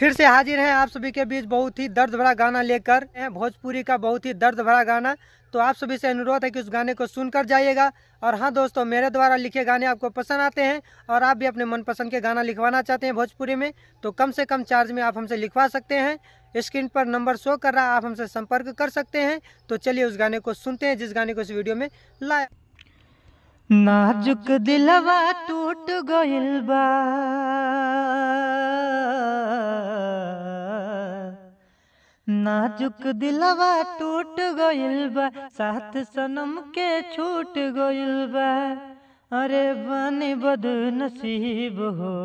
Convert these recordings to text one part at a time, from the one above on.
फिर से हाजिर हैं आप सभी के बीच बहुत ही दर्द भरा गाना लेकर, भोजपुरी का बहुत ही दर्द भरा गाना। तो आप सभी से अनुरोध है कि उस गाने को सुनकर जाइएगा। और हाँ दोस्तों, मेरे द्वारा लिखे गाने आपको पसंद आते हैं और आप भी अपने मनपसंद के गाना लिखवाना चाहते हैं भोजपुरी में, तो कम से कम चार्ज में आप हमसे लिखवा सकते हैं। स्क्रीन पर नंबर शो कर रहा है, आप हमसे संपर्क कर सकते हैं। तो चलिए उस गाने को सुनते हैं जिस गाने को इस वीडियो में लाया। नाजुक दिलवा टूट गइल बा, नाजुक दिलवा टूट गइल बा, साथ सनम के छूट गइल बा। अरे बनी बदनसीब हो,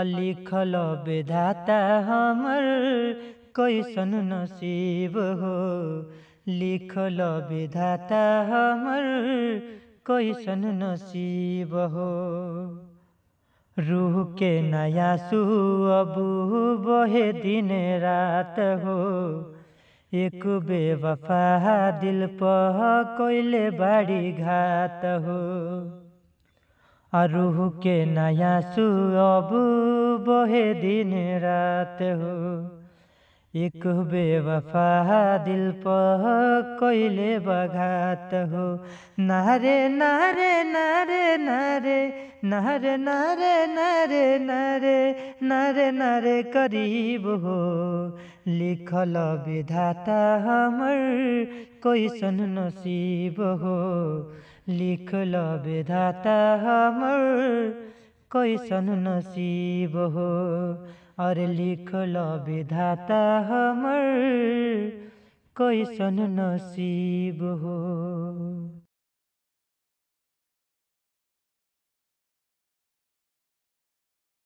लिखल विधाता हमर कैसन नसीब हो, लिखल विधाता हमर कैसन नसीब हो। रूह के नया सू अब बहे दिन रात हो, एक बेवफा दिल पर कोइले बड़ी घात हो। रूह के नया सू अब बहे दिन रात हो, एक बेवफा दिल पर कोइले बघात हो। नारे नारे नारे नारे नारे नारे नारे नारे नारे नारे करीब हो, लिखल विधाता हमर कैसन नसीब हो, लिखल विधाता हमर कैसन नसीब हो। और लिखल विधाता हमर कैसन नसीब हो।